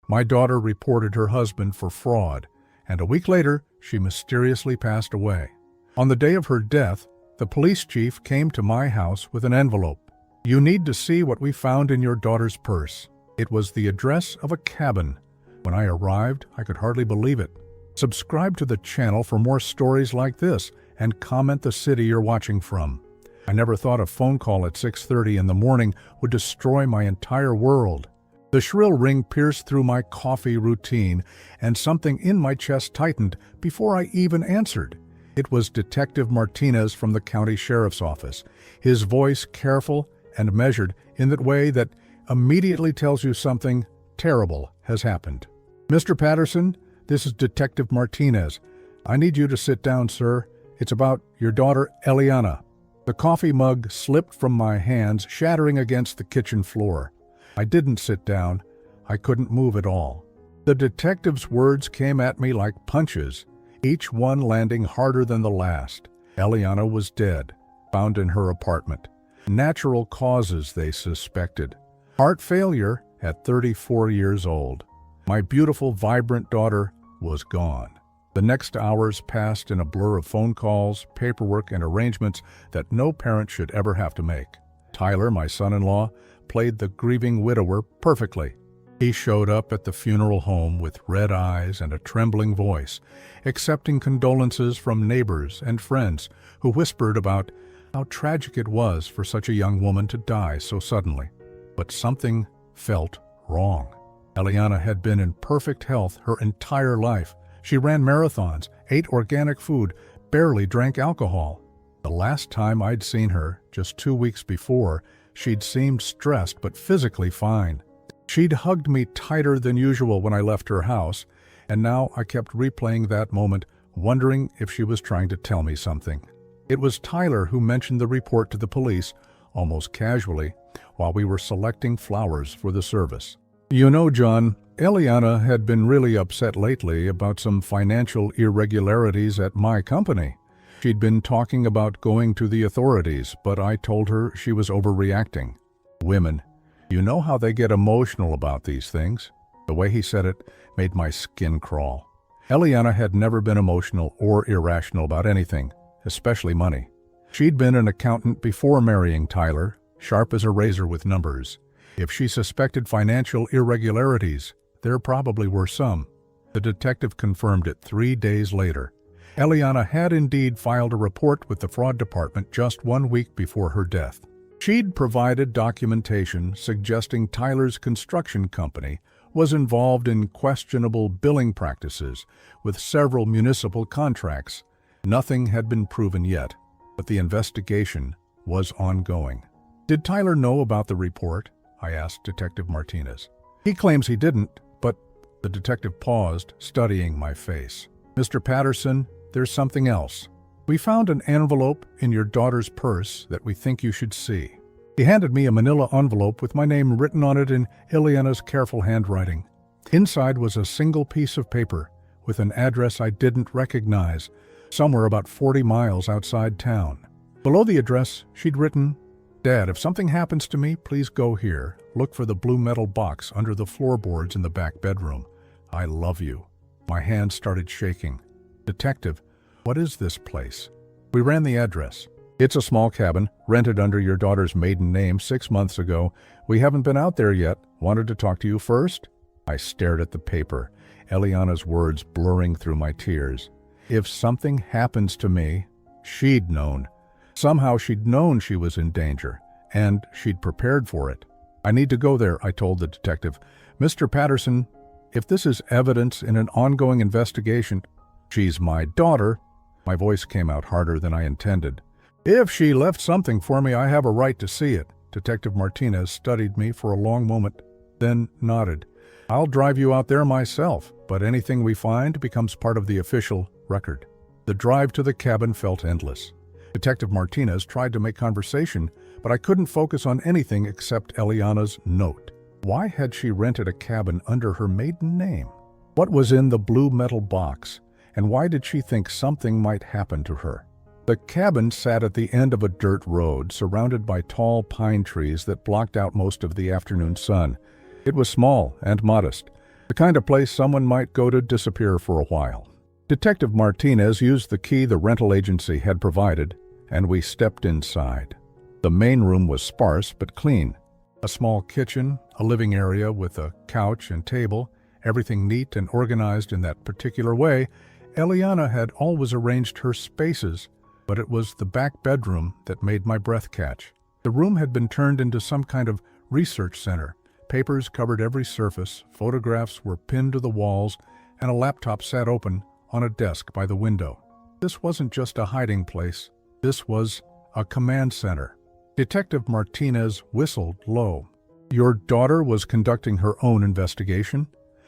My daughter reported her husband for fraud, and a week later, she mysteriously passed away. On the day of her death, the police chief came to my house with an envelope. "You need to see what we found in your daughter's purse." It was the address of a cabin. When I arrived, I could hardly believe it. Subscribe to the channel for more stories like this and comment the city you're watching from. I never thought a phone call at 6:30 in the morning would destroy my entire world. The shrill ring pierced through my coffee routine, and something in my chest tightened before I even answered. It was Detective Martinez from the county sheriff's office, his voice careful and measured in that way that immediately tells you something terrible has happened. "Mr. Patterson, this is Detective Martinez. I need you to sit down, sir. It's about your daughter, Eliana." The coffee mug slipped from my hands, shattering against the kitchen floor. I didn't sit down. I couldn't move at all. The detective's words came at me like punches, each one landing harder than the last. Eliana was dead, found in her apartment. Natural causes, they suspected. Heart failure at 34 years old. My beautiful, vibrant daughter was gone. The next hours passed in a blur of phone calls, paperwork, and arrangements that no parent should ever have to make. Tyler, my son-in-law, played the grieving widower perfectly. He showed up at the funeral home with red eyes and a trembling voice, accepting condolences from neighbors and friends who whispered about how tragic it was for such a young woman to die so suddenly. But something felt wrong. Eliana had been in perfect health her entire life. She ran marathons, ate organic food, barely drank alcohol. The last time I'd seen her, just 2 weeks before, she'd seemed stressed but physically fine. She'd hugged me tighter than usual when I left her house, and now I kept replaying that moment, wondering if she was trying to tell me something. It was Tyler who mentioned the report to the police, almost casually, while we were selecting flowers for the service. "You know, John, Eliana had been really upset lately about some financial irregularities at my company. She'd been talking about going to the authorities, but I told her she was overreacting. Women, you know how they get emotional about these things." The way he said it made my skin crawl. Eliana had never been emotional or irrational about anything, especially money. She'd been an accountant before marrying Tyler, sharp as a razor with numbers. If she suspected financial irregularities, there probably were some. The detective confirmed it 3 days later. Eliana had indeed filed a report with the fraud department just 1 week before her death. She'd provided documentation suggesting Tyler's construction company was involved in questionable billing practices with several municipal contracts. Nothing had been proven yet, but the investigation was ongoing. "Did Tyler know about the report?" I asked Detective Martinez. "He claims he didn't, but..." The detective paused, studying my face. "Mr. Patterson, there's something else. We found an envelope in your daughter's purse that we think you should see." He handed me a manila envelope with my name written on it in Eliana's careful handwriting. Inside was a single piece of paper with an address I didn't recognize, somewhere about 40 miles outside town. Below the address, she'd written, "Dad, if something happens to me, please go here. Look for the blue metal box under the floorboards in the back bedroom. I love you." My hands started shaking. "Detective, what is this place?" We ran the address. "It's a small cabin, rented under your daughter's maiden name 6 months ago. We haven't been out there yet. Wanted to talk to you first?" I stared at the paper, Eliana's words blurring through my tears. If something happens to me, she'd known. Somehow she'd known she was in danger, and she'd prepared for it. "I need to go there," I told the detective. "Mr. Patterson, if this is evidence in an ongoing investigation..." "She's my daughter." My voice came out harder than I intended. "If she left something for me, I have a right to see it." Detective Martinez studied me for a long moment, then nodded. "I'll drive you out there myself, but anything we find becomes part of the official record." The drive to the cabin felt endless. Detective Martinez tried to make conversation, but I couldn't focus on anything except Eliana's note. Why had she rented a cabin under her maiden name? What was in the blue metal box, and why did she think something might happen to her? The cabin sat at the end of a dirt road, surrounded by tall pine trees that blocked out most of the afternoon sun. It was small and modest, The kind of place someone might go to disappear for a while. Detective Martinez used the key the rental agency had provided, and we stepped inside. The main room was sparse but clean. A small kitchen, a living area with a couch and table, everything neat and organized in that particular way. Eliana had always arranged her spaces, but it was the back bedroom that made my breath catch. The room had been turned into some kind of research center. Papers covered every surface, photographs were pinned to the walls, and a laptop sat open on a desk by the window. This wasn't just a hiding place. This was a command center. Detective Martinez whistled low. "Your daughter was conducting her own investigation?"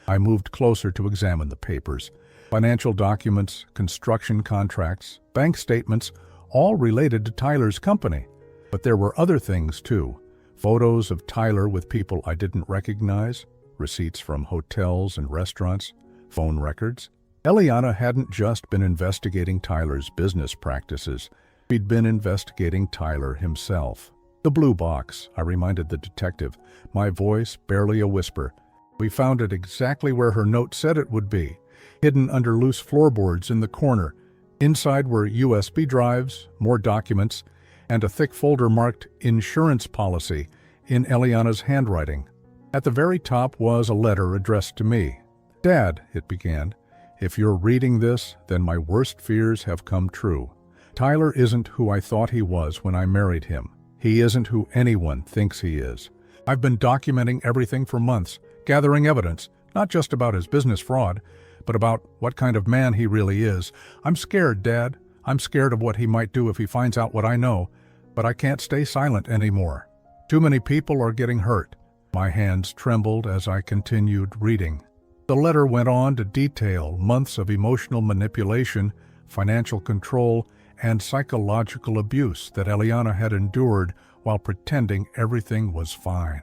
I moved closer to examine the papers. Financial documents, construction contracts, bank statements, all related to Tyler's company. But there were other things too. Photos of Tyler with people I didn't recognize, receipts from hotels and restaurants, phone records. Eliana hadn't just been investigating Tyler's business practices. She'd been investigating Tyler himself. "The blue box," I reminded the detective, my voice barely a whisper. "We found it exactly where her note said it would be, hidden under loose floorboards in the corner. Inside were USB drives, more documents, and a thick folder marked Insurance Policy in Eliana's handwriting. At the very top was a letter addressed to me. "Dad," it began, "if you're reading this, then my worst fears have come true. Tyler isn't who I thought he was when I married him. He isn't who anyone thinks he is. I've been documenting everything for months, gathering evidence, not just about his business fraud, but about what kind of man he really is. I'm scared, Dad. I'm scared of what he might do if he finds out what I know, but I can't stay silent anymore. Too many people are getting hurt." My hands trembled as I continued reading. The letter went on to detail months of emotional manipulation, financial control, and psychological abuse that Eliana had endured while pretending everything was fine.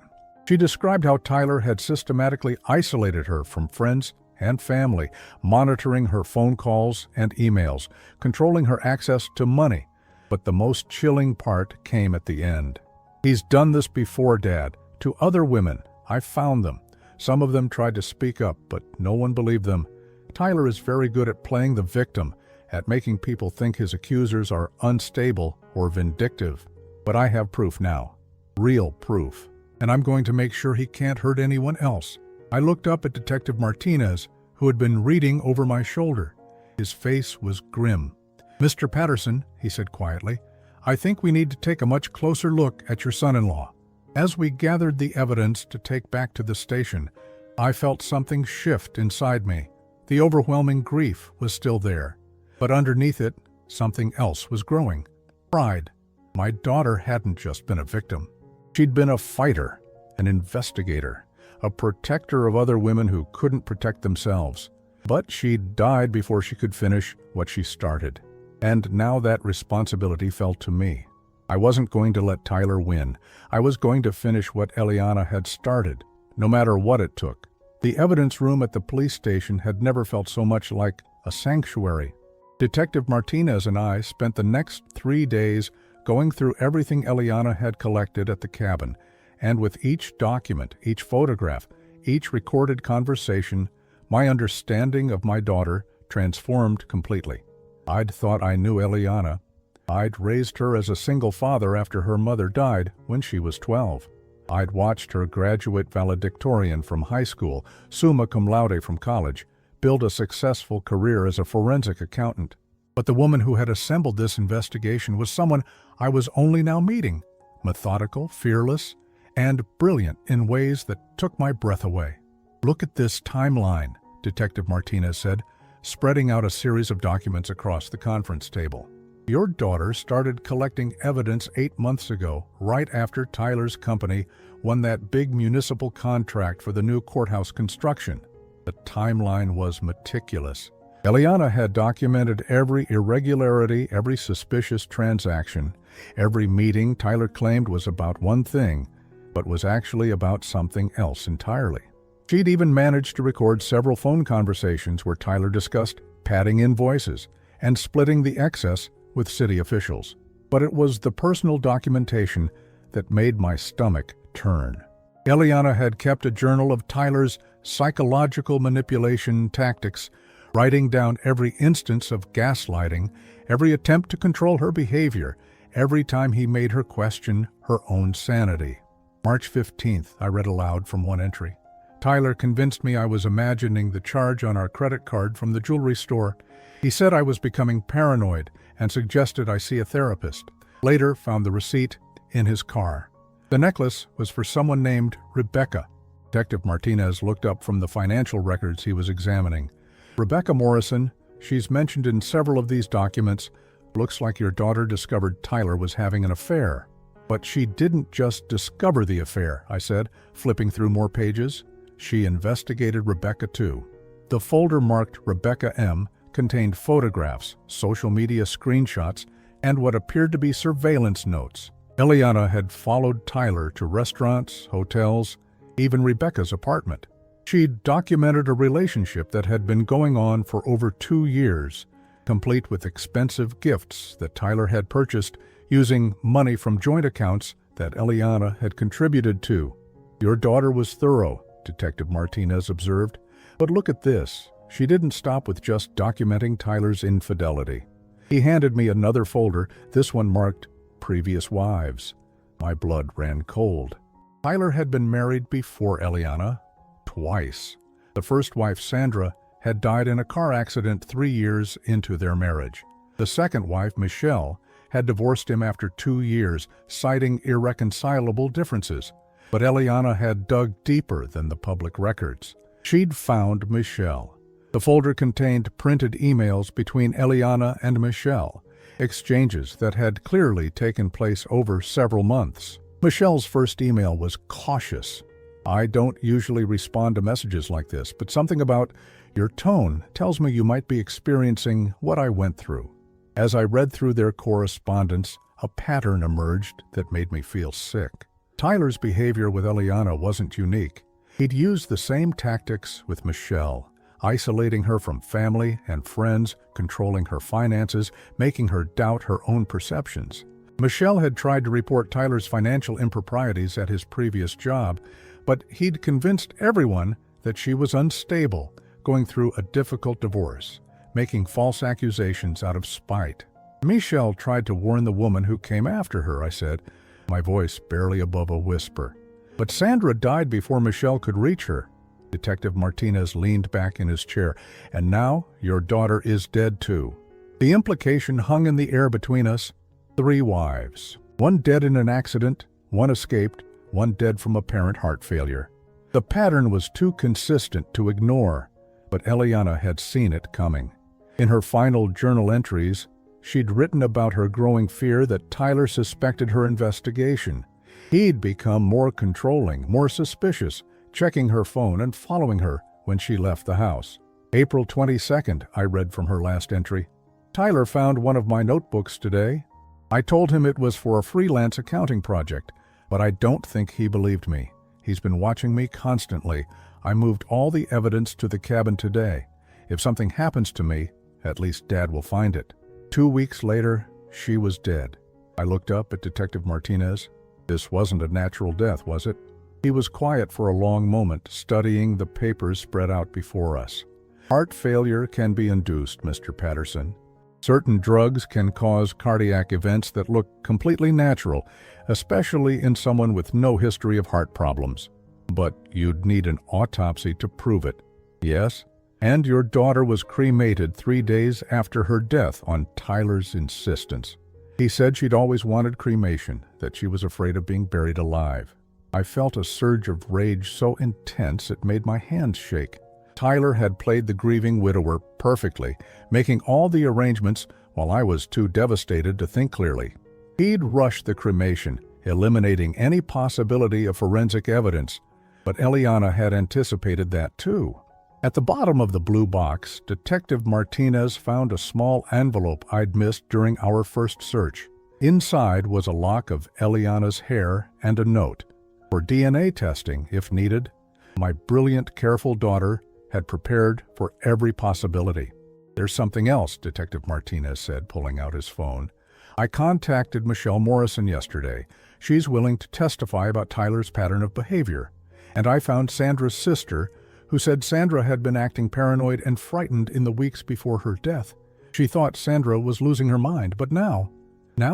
She described how Tyler had systematically isolated her from friends and family, monitoring her phone calls and emails, controlling her access to money. But the most chilling part came at the end. "He's done this before, Dad, to other women. I found them. Some of them tried to speak up, but no one believed them. Tyler is very good at playing the victim, at making people think his accusers are unstable or vindictive. But I have proof now. Real proof. And I'm going to make sure he can't hurt anyone else." I looked up at Detective Martinez, who had been reading over my shoulder. His face was grim. "Mr. Patterson," he said quietly, "I think we need to take a much closer look at your son-in-law." As we gathered the evidence to take back to the station, I felt something shift inside me. The overwhelming grief was still there, but underneath it, something else was growing. Pride. My daughter hadn't just been a victim. She'd been a fighter, an investigator, a protector of other women who couldn't protect themselves. But she'd died before she could finish what she started. And now that responsibility fell to me. I wasn't going to let Tyler win. I was going to finish what Eliana had started, no matter what it took. The evidence room at the police station had never felt so much like a sanctuary. Detective Martinez and I spent the next 3 days going through everything Eliana had collected at the cabin, and with each document, each photograph, each recorded conversation, my understanding of my daughter transformed completely. I'd thought I knew Eliana. I'd raised her as a single father after her mother died when she was 12. I'd watched her graduate valedictorian from high school, summa cum laude from college, build a successful career as a forensic accountant. But the woman who had assembled this investigation was someone I was only now meeting, methodical, fearless, and brilliant in ways that took my breath away. "Look at this timeline," Detective Martinez said, spreading out a series of documents across the conference table. "Your daughter started collecting evidence 8 months ago, right after Tyler's company won that big municipal contract for the new courthouse construction." The timeline was meticulous. Eliana had documented every irregularity, every suspicious transaction. Every meeting Tyler claimed was about one thing, but was actually about something else entirely. She'd even managed to record several phone conversations where Tyler discussed padding invoices and splitting the excess with city officials. But it was the personal documentation that made my stomach turn. Eliana had kept a journal of Tyler's psychological manipulation tactics, writing down every instance of gaslighting, every attempt to control her behavior, every time he made her question her own sanity. March 15th, I read aloud from one entry. Tyler convinced me I was imagining the charge on our credit card from the jewelry store. He said I was becoming paranoid and suggested I see a therapist. Later, found the receipt in his car. The necklace was for someone named Rebecca. Detective Martinez looked up from the financial records he was examining. Rebecca Morrison, she's mentioned in several of these documents. Looks like your daughter discovered Tyler was having an affair. But she didn't just discover the affair, I said, flipping through more pages. She investigated Rebecca too. The folder marked Rebecca M. contained photographs, social media screenshots, and what appeared to be surveillance notes. Eliana had followed Tyler to restaurants, hotels, even Rebecca's apartment. She'd documented a relationship that had been going on for over 2 years, complete with expensive gifts that Tyler had purchased using money from joint accounts that Eliana had contributed to. Your daughter was thorough, Detective Martinez observed. But look at this. She didn't stop with just documenting Tyler's infidelity. He handed me another folder, this one marked Previous Wives. My blood ran cold. Tyler had been married before Eliana, twice. The first wife, Sandra, had died in a car accident 3 years into their marriage. The second wife, Michelle, had divorced him after 2 years, citing irreconcilable differences. But Eliana had dug deeper than the public records. She'd found Michelle. The folder contained printed emails between Eliana and Michelle, exchanges that had clearly taken place over several months. Michelle's first email was cautious. I don't usually respond to messages like this, but something about your tone tells me you might be experiencing what I went through. As I read through their correspondence, a pattern emerged that made me feel sick. Tyler's behavior with Eliana wasn't unique. He'd used the same tactics with Michelle, isolating her from family and friends, controlling her finances, making her doubt her own perceptions. Michelle had tried to report Tyler's financial improprieties at his previous job, but he'd convinced everyone that she was unstable, going through a difficult divorce, making false accusations out of spite. Michelle tried to warn the woman who came after her, I said, my voice barely above a whisper. But Sandra died before Michelle could reach her. Detective Martinez leaned back in his chair. And now your daughter is dead too. The implication hung in the air between us. 3 wives. 1 dead in an accident, 1 escaped, 1 dead from apparent heart failure. The pattern was too consistent to ignore, but Eliana had seen it coming. In her final journal entries, she'd written about her growing fear that Tyler suspected her investigation. He'd become more controlling, more suspicious, checking her phone and following her when she left the house. April 22nd, I read from her last entry. Tyler found one of my notebooks today. I told him it was for a freelance accounting project, but I don't think he believed me. He's been watching me constantly. I moved all the evidence to the cabin today. If something happens to me, at least Dad will find it. 2 weeks later, she was dead. I looked up at Detective Martinez. This wasn't a natural death, was it? He was quiet for a long moment, studying the papers spread out before us. Heart failure can be induced, Mr. Patterson. Certain drugs can cause cardiac events that look completely natural, especially in someone with no history of heart problems. But you'd need an autopsy to prove it. Yes? And your daughter was cremated 3 days after her death on Tyler's insistence. He said she'd always wanted cremation, that she was afraid of being buried alive. I felt a surge of rage so intense it made my hands shake. Tyler had played the grieving widower perfectly, making all the arrangements while I was too devastated to think clearly. He'd rushed the cremation, eliminating any possibility of forensic evidence, but Eliana had anticipated that too. At the bottom of the blue box, Detective Martinez found a small envelope I'd missed during our first search. Inside was a lock of Eliana's hair and a note. For DNA testing, if needed, my brilliant, careful daughter had prepared for every possibility. There's something else, Detective Martinez said, pulling out his phone. I contacted Michelle Morrison yesterday. She's willing to testify about Tyler's pattern of behavior. And I found Sandra's sister, who said Sandra had been acting paranoid and frightened in the weeks before her death. She thought Sandra was losing her mind, but now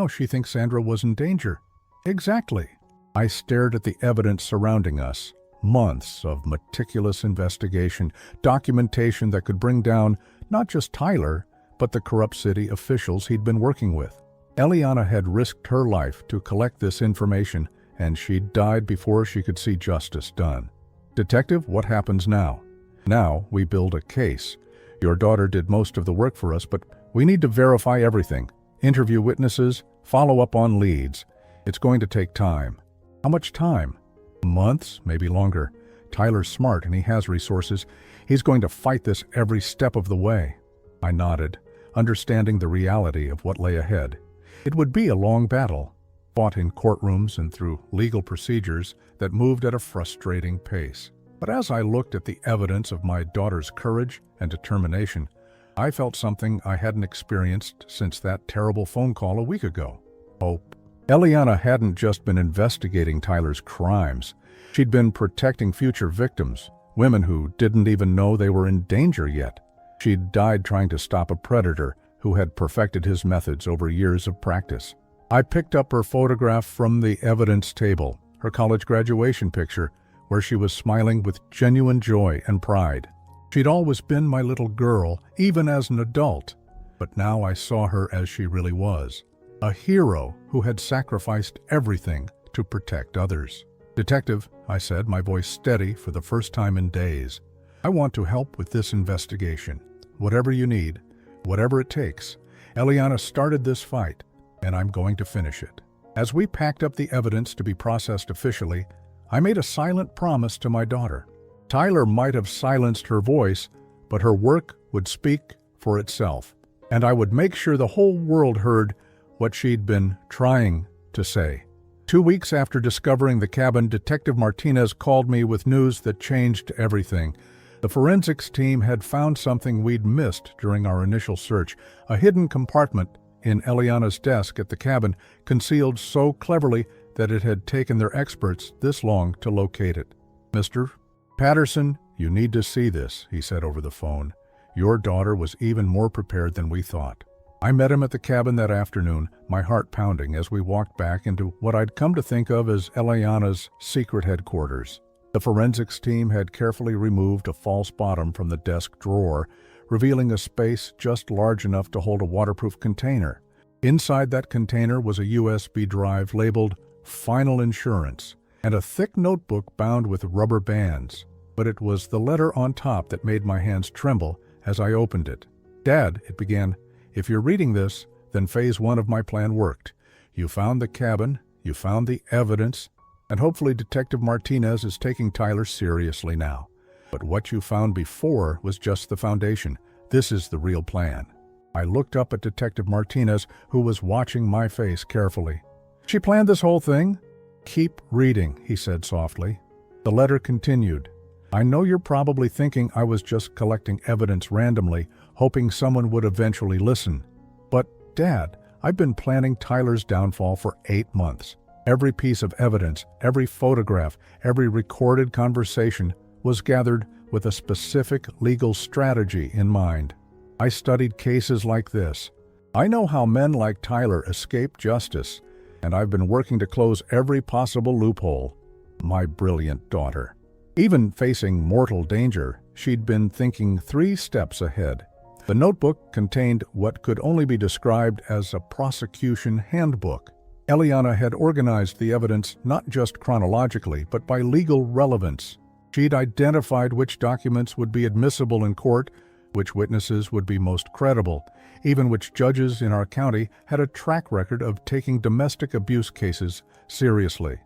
she thinks Sandra was in danger. Exactly. I stared at the evidence surrounding us. Months of meticulous investigation, documentation that could bring down not just Tyler, but the corrupt city officials he'd been working with. Eliana had risked her life to collect this information, and she died before she could see justice done. Detective, what happens now? Now we build a case. Your daughter did most of the work for us, but we need to verify everything. Interview witnesses, follow up on leads. It's going to take time. How much time? Months, maybe longer. Tyler's smart and he has resources. He's going to fight this every step of the way. I nodded, understanding the reality of what lay ahead. It would be a long battle, fought in courtrooms and through legal procedures that moved at a frustrating pace. But as I looked at the evidence of my daughter's courage and determination, I felt something I hadn't experienced since that terrible phone call a week ago. Hope. Eliana hadn't just been investigating Tyler's crimes. She'd been protecting future victims, women who didn't even know they were in danger yet. She'd died trying to stop a predator who had perfected his methods over years of practice. I picked up her photograph from the evidence table, her college graduation picture, where she was smiling with genuine joy and pride. She'd always been my little girl, even as an adult, but now I saw her as she really was. A hero who had sacrificed everything to protect others. Detective, I said, my voice steady for the first time in days. I want to help with this investigation. Whatever you need, whatever it takes. Eliana started this fight, and I'm going to finish it. As we packed up the evidence to be processed officially, I made a silent promise to my daughter. Tyler might have silenced her voice, but her work would speak for itself, and I would make sure the whole world heard what she'd been trying to say. 2 weeks after discovering the cabin, Detective Martinez called me with news that changed everything. The forensics team had found something we'd missed during our initial search, a hidden compartment in Eliana's desk at the cabin, concealed so cleverly that it had taken their experts this long to locate it. Mr. Patterson, you need to see this, he said over the phone. Your daughter was even more prepared than we thought. I met him at the cabin that afternoon, my heart pounding as we walked back into what I'd come to think of as Eliana's secret headquarters. The forensics team had carefully removed a false bottom from the desk drawer, revealing a space just large enough to hold a waterproof container. Inside that container was a USB drive labeled Final Insurance and a thick notebook bound with rubber bands. But it was the letter on top that made my hands tremble as I opened it. Dad, it began, if you're reading this, then phase 1 of my plan worked. You found the cabin, you found the evidence, and hopefully Detective Martinez is taking Tyler seriously now. But what you found before was just the foundation. This is the real plan. I looked up at Detective Martinez, who was watching my face carefully. She planned this whole thing? Keep reading, he said softly. The letter continued. I know you're probably thinking I was just collecting evidence randomly, hoping someone would eventually listen. But, Dad, I've been planning Tyler's downfall for 8 months. Every piece of evidence, every photograph, every recorded conversation was gathered with a specific legal strategy in mind. I studied cases like this. I know how men like Tyler escape justice, and I've been working to close every possible loophole. My brilliant daughter. Even facing mortal danger, she'd been thinking 3 steps ahead. The notebook contained what could only be described as a prosecution handbook. Eliana had organized the evidence not just chronologically, but by legal relevance. She'd identified which documents would be admissible in court, which witnesses would be most credible, even which judges in our county had a track record of taking domestic abuse cases seriously.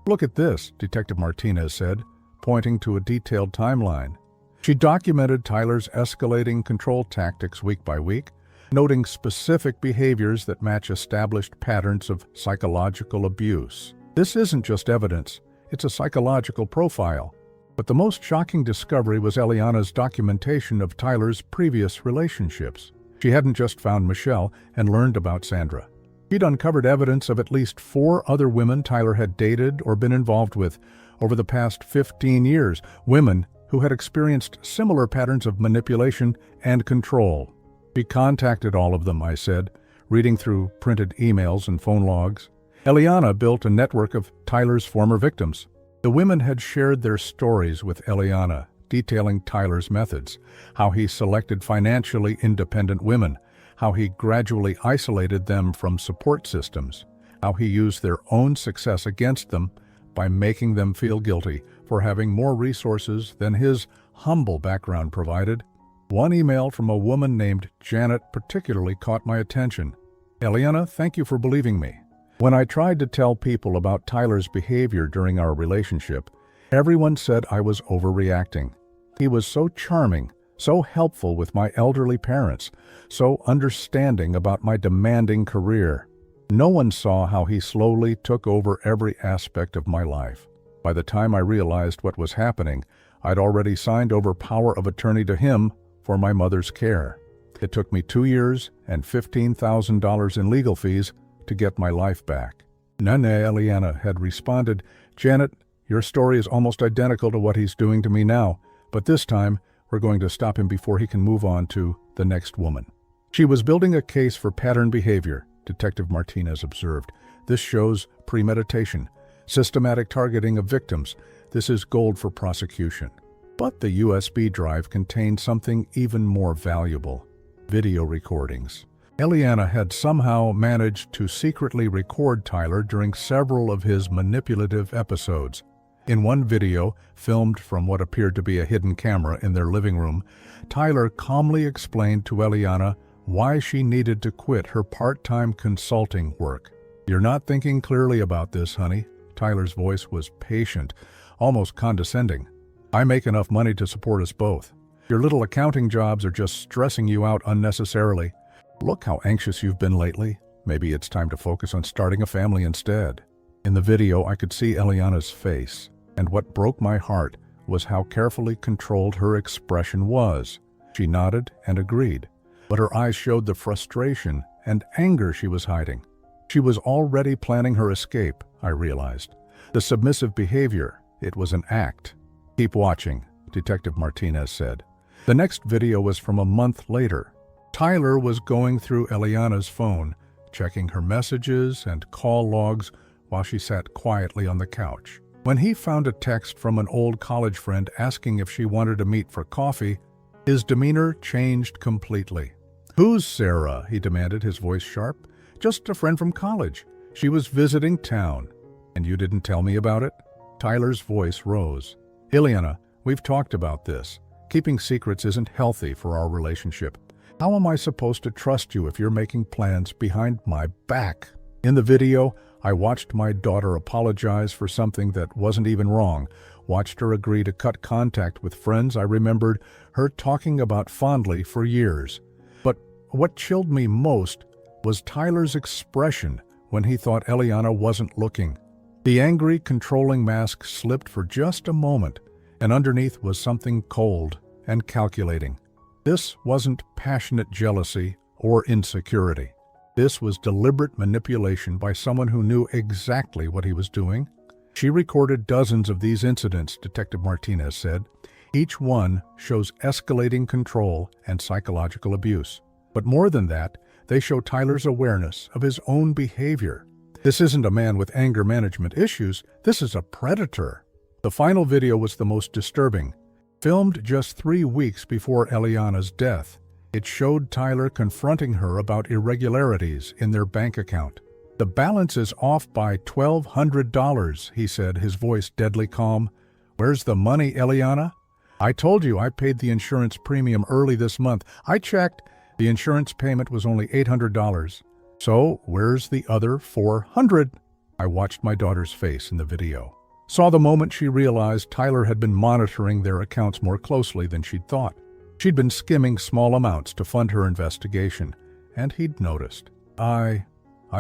Look at this, Detective Martinez said, pointing to a detailed timeline. She documented Tyler's escalating control tactics week by week, noting specific behaviors that match established patterns of psychological abuse. This isn't just evidence, it's a psychological profile. But the most shocking discovery was Eliana's documentation of Tyler's previous relationships. She hadn't just found Michelle and learned about Sandra. She'd uncovered evidence of at least 4 other women Tyler had dated or been involved with over the past 15 years, women who had experienced similar patterns of manipulation and control. She contacted all of them, I said, reading through printed emails and phone logs. Eliana built a network of Tyler's former victims. The women had shared their stories with Eliana, detailing Tyler's methods, how he selected financially independent women, how he gradually isolated them from support systems, how he used their own success against them by making them feel guilty for having more resources than his humble background provided. One email from a woman named Janet particularly caught my attention. "Eliana, thank you for believing me. When I tried to tell people about Tyler's behavior during our relationship, everyone said I was overreacting. He was so charming, so helpful with my elderly parents, so understanding about my demanding career. No one saw how he slowly took over every aspect of my life. By the time I realized what was happening, I'd already signed over power of attorney to him for my mother's care. It took me 2 years and $15,000 in legal fees to get my life back." Nene Eliana had responded, "Janet, your story is almost identical to what he's doing to me now, but this time we're going to stop him before he can move on to the next woman." She was building a case for pattern behavior, Detective Martinez observed. "This shows premeditation, systematic targeting of victims. This is gold for prosecution." But the USB drive contained something even more valuable: video recordings. Eliana had somehow managed to secretly record Tyler during several of his manipulative episodes. In one video, filmed from what appeared to be a hidden camera in their living room, Tyler calmly explained to Eliana why she needed to quit her part-time consulting work. "You're not thinking clearly about this, honey." Tyler's voice was patient, almost condescending. "I make enough money to support us both. Your little accounting jobs are just stressing you out unnecessarily. Look how anxious you've been lately. Maybe it's time to focus on starting a family instead." In the video, I could see Eliana's face, and what broke my heart was how carefully controlled her expression was. She nodded and agreed, but her eyes showed the frustration and anger she was hiding. She was already planning her escape, I realized. The submissive behavior, it was an act. "Keep watching," Detective Martinez said. The next video was from a month later. Tyler was going through Eliana's phone, checking her messages and call logs while she sat quietly on the couch. When he found a text from an old college friend asking if she wanted to meet for coffee, his demeanor changed completely. "Who's Sarah?" he demanded, his voice sharp. "Just a friend from college. She was visiting town. And you didn't tell me about it?" Tyler's voice rose. "Eliana, we've talked about this. Keeping secrets isn't healthy for our relationship. How am I supposed to trust you if you're making plans behind my back?" In the video, I watched my daughter apologize for something that wasn't even wrong, watched her agree to cut contact with friends I remembered her talking about fondly for years. But what chilled me most was Tyler's expression when he thought Eliana wasn't looking. The angry, controlling mask slipped for just a moment, and underneath was something cold and calculating. This wasn't passionate jealousy or insecurity. This was deliberate manipulation by someone who knew exactly what he was doing. She recorded dozens of these incidents, Detective Martinez said. Each one shows escalating control and psychological abuse. But more than that, they show Tyler's awareness of his own behavior. This isn't a man with anger management issues. This is a predator. The final video was the most disturbing. Filmed just 3 weeks before Eliana's death, it showed Tyler confronting her about irregularities in their bank account. "The balance is off by $1,200, he said, his voice deadly calm. "Where's the money, Eliana? I told you I paid the insurance premium early this month. I checked. The insurance payment was only $800. So where's the other $400? I watched my daughter's face in the video. Saw the moment she realized Tyler had been monitoring their accounts more closely than she'd thought. She'd been skimming small amounts to fund her investigation, and he'd noticed. I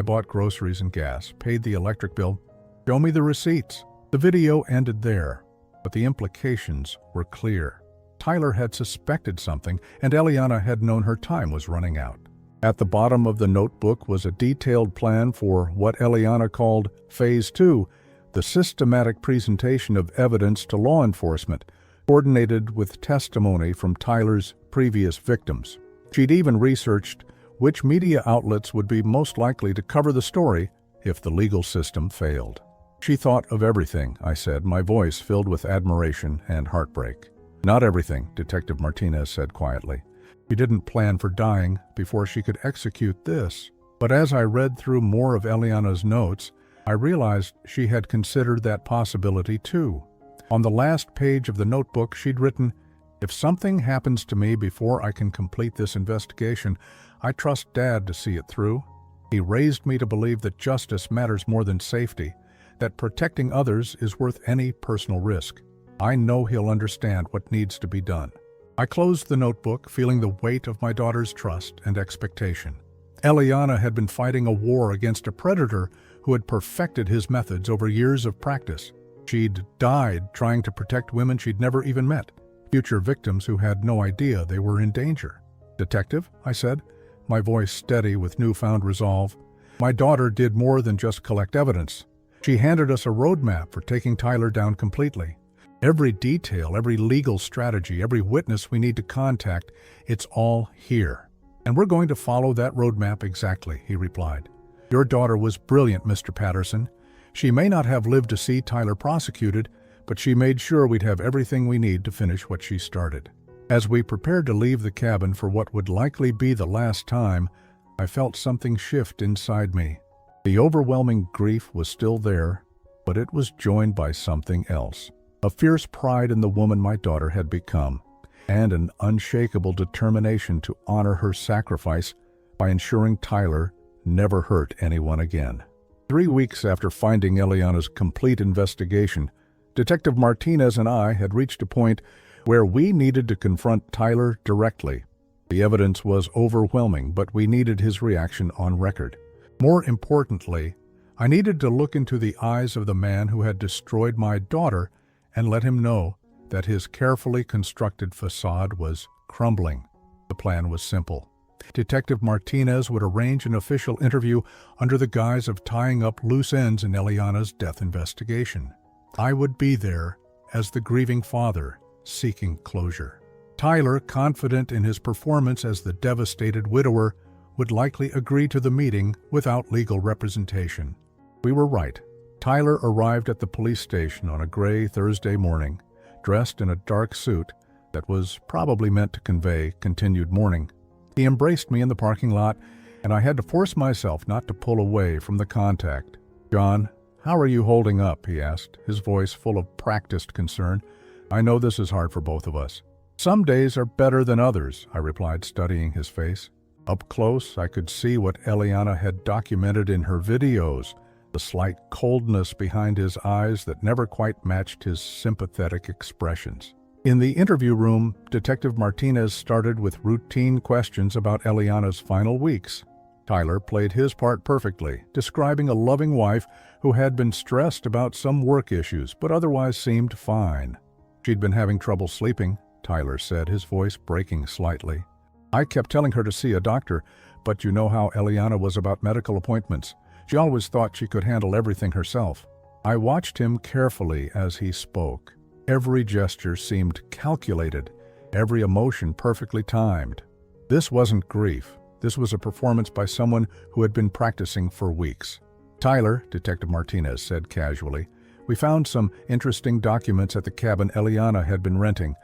bought groceries and gas, paid the electric bill. Show me the receipts. The video ended there, but the implications were clear. Tyler had suspected something, and Eliana had known her time was running out. At the bottom of the notebook was a detailed plan for what Eliana called Phase 2, the systematic presentation of evidence to law enforcement, coordinated with testimony from Tyler's previous victims. She'd even researched which media outlets would be most likely to cover the story if the legal system failed. She thought of everything, I said, my voice filled with admiration and heartbreak. Not everything, Detective Martinez said quietly. She didn't plan for dying before she could execute this. But as I read through more of Eliana's notes, I realized she had considered that possibility too. On the last page of the notebook, she'd written, "If something happens to me before I can complete this investigation, I trust Dad to see it through. He raised me to believe that justice matters more than safety, that protecting others is worth any personal risk. I know he'll understand what needs to be done." I closed the notebook, feeling the weight of my daughter's trust and expectation. Eliana had been fighting a war against a predator who had perfected his methods over years of practice. She'd died trying to protect women she'd never even met, future victims who had no idea they were in danger. "Detective," I said, my voice steady with newfound resolve, "my daughter did more than just collect evidence. She handed us a roadmap for taking Tyler down completely. Every detail, every legal strategy, every witness we need to contact, it's all here. And we're going to follow that roadmap exactly," he replied. "Your daughter was brilliant, Mr. Patterson. She may not have lived to see Tyler prosecuted, but she made sure we'd have everything we need to finish what she started." As we prepared to leave the cabin for what would likely be the last time, I felt something shift inside me. The overwhelming grief was still there, but it was joined by something else. A fierce pride in the woman my daughter had become, and an unshakable determination to honor her sacrifice by ensuring Tyler never hurt anyone again. 3 weeks after finding Eliana's complete investigation, Detective Martinez and I had reached a point where we needed to confront Tyler directly. The evidence was overwhelming, but we needed his reaction on record. More importantly, I needed to look into the eyes of the man who had destroyed my daughter and let him know that his carefully constructed facade was crumbling. The plan was simple. Detective Martinez would arrange an official interview under the guise of tying up loose ends in Eliana's death investigation. I would be there as the grieving father, seeking closure. Tyler, confident in his performance as the devastated widower, would likely agree to the meeting without legal representation. We were right. Tyler arrived at the police station on a gray Thursday morning, dressed in a dark suit that was probably meant to convey continued mourning. He embraced me in the parking lot, and I had to force myself not to pull away from the contact. "John, how are you holding up?" he asked, his voice full of practiced concern. "I know this is hard for both of us." "Some days are better than others," I replied, studying his face. Up close, I could see what Eliana had documented in her videos, the slight coldness behind his eyes that never quite matched his sympathetic expressions. In the interview room, Detective Martinez started with routine questions about Eliana's final weeks. Tyler played his part perfectly, describing a loving wife who had been stressed about some work issues but otherwise seemed fine. "She'd been having trouble sleeping," Tyler said, his voice breaking slightly. "I kept telling her to see a doctor, but you know how Eliana was about medical appointments. She always thought she could handle everything herself." I watched him carefully as he spoke. Every gesture seemed calculated, every emotion perfectly timed. This wasn't grief. This was a performance by someone who had been practicing for weeks. "Tyler," Detective Martinez said casually, "we found some interesting documents at the cabin Eliana had been renting.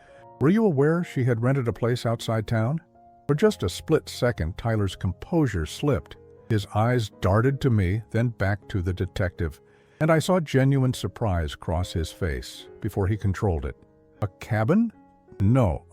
Were you aware she had rented a place outside town?" For just a split second, Tyler's composure slipped. His eyes darted to me, then back to the detective, and I saw genuine surprise cross his face before he controlled it. "A cabin? No,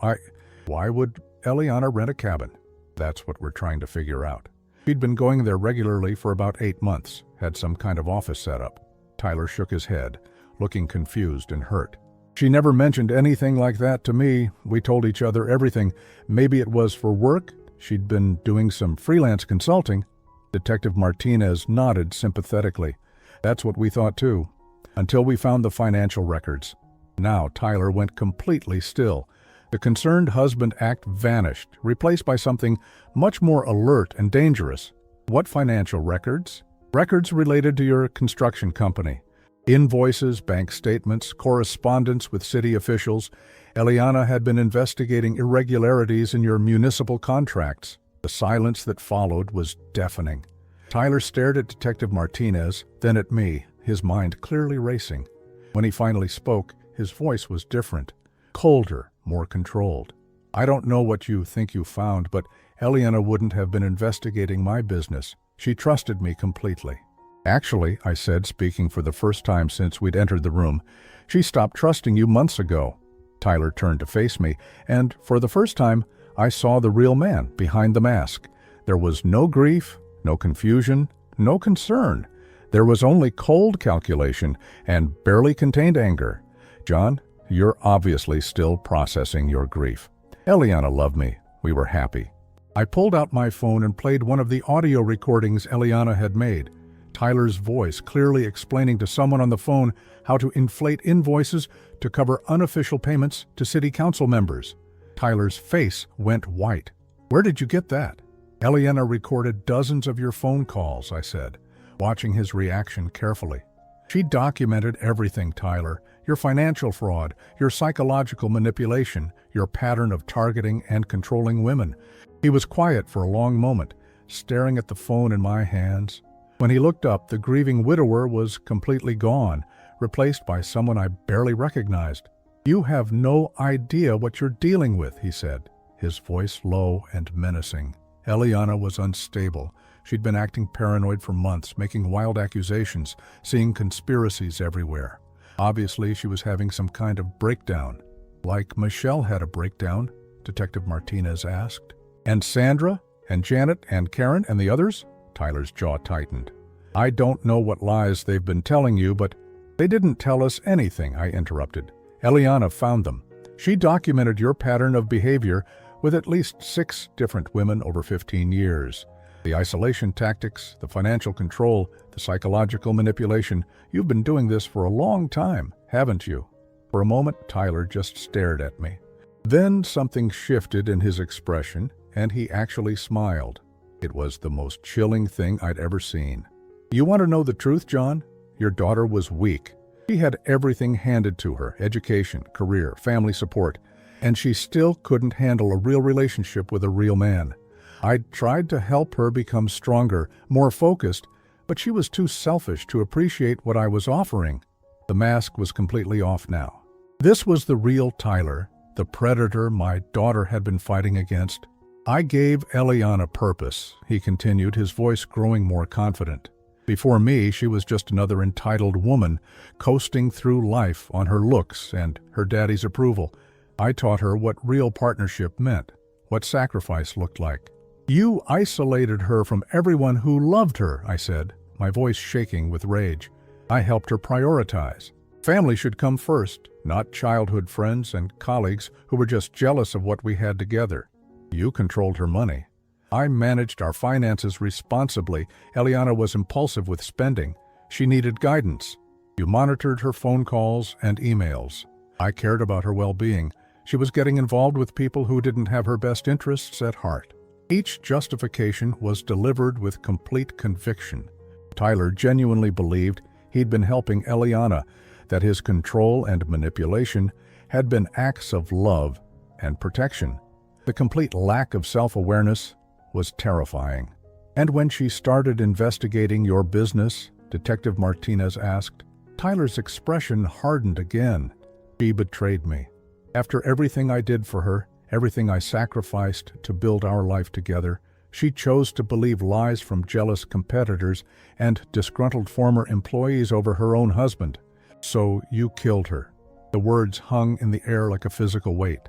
Why would Eliana rent a cabin?" "That's what we're trying to figure out. She'd been going there regularly for about 8 months, had some kind of office set up." Tyler shook his head, looking confused and hurt. "She never mentioned anything like that to me. We told each other everything. Maybe it was for work. She'd been doing some freelance consulting." Detective Martinez nodded sympathetically. "That's what we thought too, until we found the financial records." Now Tyler went completely still. The concerned husband act vanished, replaced by something much more alert and dangerous. "What financial records?" "Records related to your construction company. Invoices, bank statements, correspondence with city officials, Eliana had been investigating irregularities in your municipal contracts. The silence that followed was deafening. Tyler stared at Detective Martinez, then at me, his mind clearly racing. When he finally spoke, his voice was different, colder, more controlled. I don't know what you think you found, but Eliana wouldn't have been investigating my business. She trusted me completely. Actually, I said, speaking for the first time since we'd entered the room, she stopped trusting you months ago. Tyler turned to face me, and for the first time, I saw the real man behind the mask. There was no grief, no confusion, no concern. There was only cold calculation and barely contained anger. John, you're obviously still processing your grief. Eliana loved me. We were happy. I pulled out my phone and played one of the audio recordings Eliana had made. Tyler's voice clearly explaining to someone on the phone how to inflate invoices to cover unofficial payments to city council members. Tyler's face went white. Where did you get that? Eliana recorded dozens of your phone calls, I said, watching his reaction carefully. She documented everything, Tyler. Your financial fraud, your psychological manipulation, your pattern of targeting and controlling women. He was quiet for a long moment, staring at the phone in my hands. When he looked up, the grieving widower was completely gone, replaced by someone I barely recognized. You have no idea what you're dealing with, he said, his voice low and menacing. Eliana was unstable. She'd been acting paranoid for months, making wild accusations, seeing conspiracies everywhere. Obviously, she was having some kind of breakdown. Like Michelle had a breakdown, Detective Martinez asked. And Sandra, and Janet, and Karen, and the others? Tyler's jaw tightened. I don't know what lies they've been telling you, but they didn't tell us anything, I interrupted. Eliana found them. She documented your pattern of behavior with at least 6 different women over 15 years. The isolation tactics, the financial control, the psychological manipulation. You've been doing this for a long time, haven't you? For a moment, Tyler just stared at me. Then something shifted in his expression, and he actually smiled. It was the most chilling thing I'd ever seen. You want to know the truth, John? Your daughter was weak. She had everything handed to her, education, career, family support, and she still couldn't handle a real relationship with a real man. I'd tried to help her become stronger, more focused, but she was too selfish to appreciate what I was offering. The mask was completely off now. This was the real Tyler, the predator my daughter had been fighting against. I gave Eliana purpose, he continued, his voice growing more confident. Before me, she was just another entitled woman, coasting through life on her looks and her daddy's approval. I taught her what real partnership meant, what sacrifice looked like. You isolated her from everyone who loved her, I said, my voice shaking with rage. I helped her prioritize. Family should come first, not childhood friends and colleagues who were just jealous of what we had together. You controlled her money. I managed our finances responsibly. Eliana was impulsive with spending. She needed guidance. You monitored her phone calls and emails. I cared about her well-being. She was getting involved with people who didn't have her best interests at heart. Each justification was delivered with complete conviction. Tyler genuinely believed he'd been helping Eliana, that his control and manipulation had been acts of love and protection. The complete lack of self-awareness was terrifying. And when she started investigating your business, Detective Martinez asked, Tyler's expression hardened again. She betrayed me. After everything I did for her, everything I sacrificed to build our life together, she chose to believe lies from jealous competitors and disgruntled former employees over her own husband. So you killed her. The words hung in the air like a physical weight.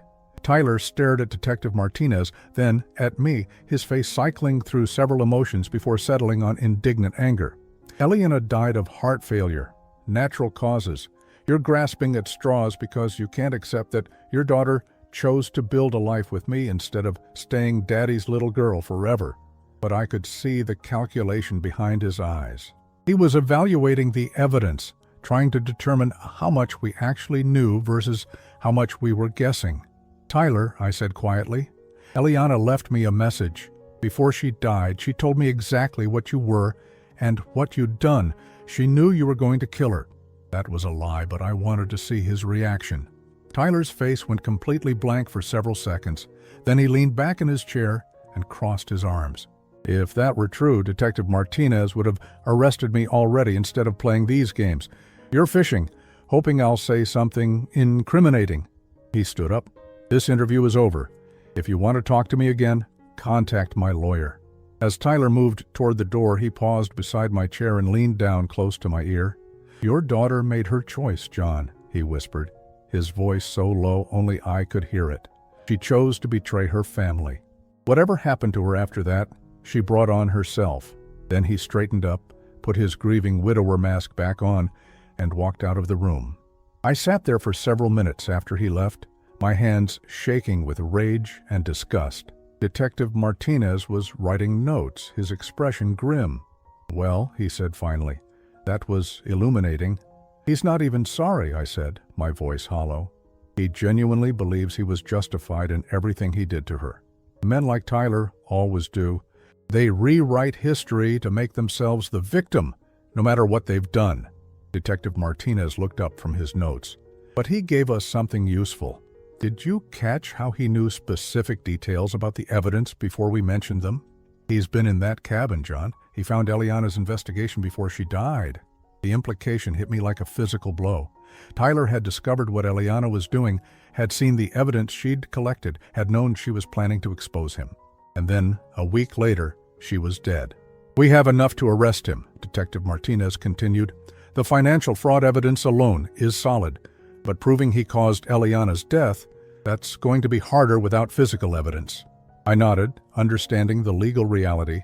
Tyler stared at Detective Martinez, then at me, his face cycling through several emotions before settling on indignant anger. Eliana died of heart failure, natural causes. You're grasping at straws because you can't accept that your daughter chose to build a life with me instead of staying daddy's little girl forever. But I could see the calculation behind his eyes. He was evaluating the evidence, trying to determine how much we actually knew versus how much we were guessing. Tyler, I said quietly, Eliana left me a message. Before she died, she told me exactly what you were and what you'd done. She knew you were going to kill her. That was a lie, but I wanted to see his reaction. Tyler's face went completely blank for several seconds. Then he leaned back in his chair and crossed his arms. If that were true, Detective Martinez would have arrested me already instead of playing these games. You're fishing, hoping I'll say something incriminating. He stood up. This interview is over. If you want to talk to me again, contact my lawyer. As Tyler moved toward the door, he paused beside my chair and leaned down close to my ear. Your daughter made her choice, John, he whispered, his voice so low only I could hear it. She chose to betray her family. Whatever happened to her after that, she brought on herself. Then he straightened up, put his grieving widower mask back on, and walked out of the room. I sat there for several minutes after he left, my hands shaking with rage and disgust. Detective Martinez was writing notes, his expression grim. Well, he said finally, that was illuminating. He's not even sorry, I said, my voice hollow. He genuinely believes he was justified in everything he did to her. Men like Tyler always do. They rewrite history to make themselves the victim, no matter what they've done. Detective Martinez looked up from his notes. But he gave us something useful. Did you catch how he knew specific details about the evidence before we mentioned them? He's been in that cabin, John. He found Eliana's investigation before she died. The implication hit me like a physical blow. Tyler had discovered what Eliana was doing, had seen the evidence she'd collected, had known she was planning to expose him. And then, a week later, she was dead. We have enough to arrest him, Detective Martinez continued. The financial fraud evidence alone is solid, but proving he caused Eliana's death, that's going to be harder without physical evidence. I nodded, understanding the legal reality,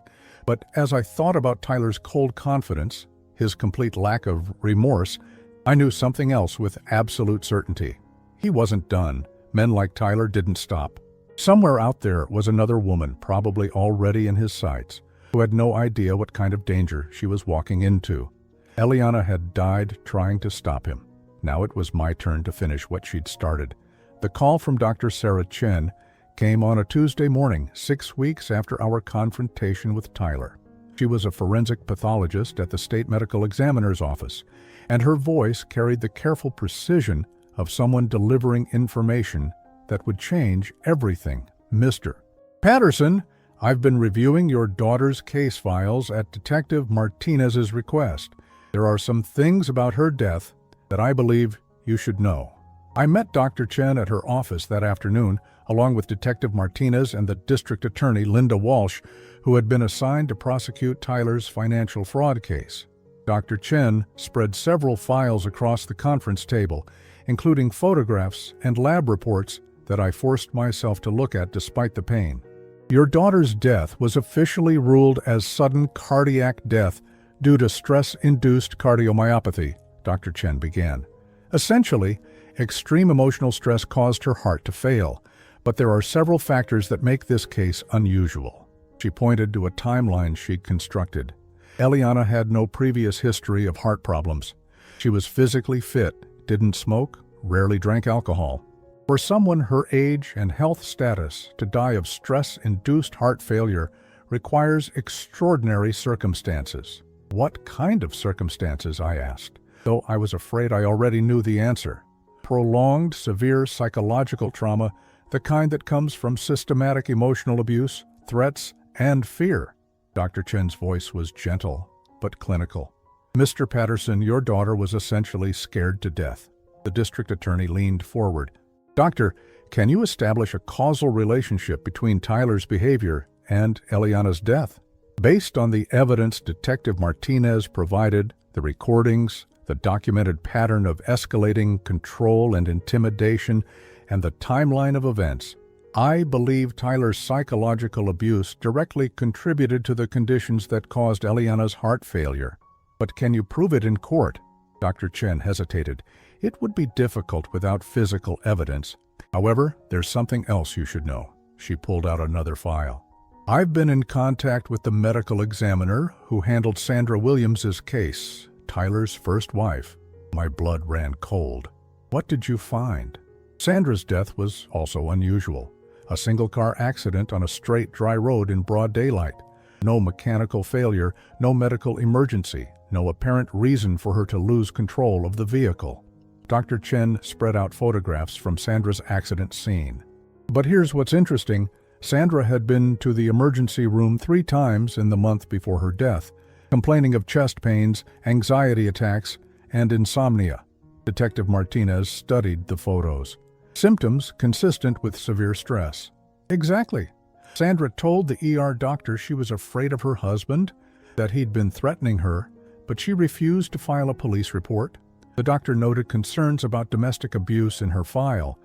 but as I thought about Tyler's cold confidence, his complete lack of remorse, I knew something else with absolute certainty. He wasn't done. Men like Tyler didn't stop. Somewhere out there was another woman, probably already in his sights, who had no idea what kind of danger she was walking into. Eliana had died trying to stop him. Now it was my turn to finish what she'd started. The call from Dr. Sarah Chen came on a Tuesday morning, 6 weeks after our confrontation with Tyler. She was a forensic pathologist at the state medical examiner's office, and her voice carried the careful precision of someone delivering information that would change everything. Mr. Patterson, I've been reviewing your daughter's case files at Detective Martinez's request. There are some things about her death that I believe you should know. I met Dr. Chen at her office that afternoon, along with Detective Martinez and the district attorney, Linda Walsh, who had been assigned to prosecute Tyler's financial fraud case. Dr. Chen spread several files across the conference table, including photographs and lab reports that I forced myself to look at despite the pain. Your daughter's death was officially ruled as sudden cardiac death due to stress-induced cardiomyopathy, Dr. Chen began. Essentially, extreme emotional stress caused her heart to fail, but there are several factors that make this case unusual. She pointed to a timeline she'd constructed. Eliana had no previous history of heart problems. She was physically fit, didn't smoke, rarely drank alcohol. For someone her age and health status to die of stress-induced heart failure requires extraordinary circumstances. What kind of circumstances, I asked, though I was afraid I already knew the answer. Prolonged, severe psychological trauma, the kind that comes from systematic emotional abuse, threats, and fear. Dr. Chen's voice was gentle, but clinical. Mr. Patterson, your daughter was essentially scared to death. The district attorney leaned forward. Doctor, can you establish a causal relationship between Tyler's behavior and Eliana's death? Based on the evidence Detective Martinez provided, the recordings, the documented pattern of escalating control and intimidation, and the timeline of events, I believe Tyler's psychological abuse directly contributed to the conditions that caused Eliana's heart failure. But can you prove it in court? Dr. Chen hesitated. It would be difficult without physical evidence. However, there's something else you should know. She pulled out another file. I've been in contact with the medical examiner who handled Sandra Williams's case, Tyler's first wife. My blood ran cold. What did you find? Sandra's death was also unusual. A single-car accident on a straight, dry road in broad daylight. No mechanical failure, no medical emergency, no apparent reason for her to lose control of the vehicle. Dr. Chen spread out photographs from Sandra's accident scene. But here's what's interesting. Sandra had been to the emergency room 3 times in the month before her death, complaining of chest pains, anxiety attacks, and insomnia. Detective Martinez studied the photos. Symptoms consistent with severe stress. Exactly. Sandra told the ER doctor she was afraid of her husband, that he'd been threatening her, but she refused to file a police report. The doctor noted concerns about domestic abuse in her file.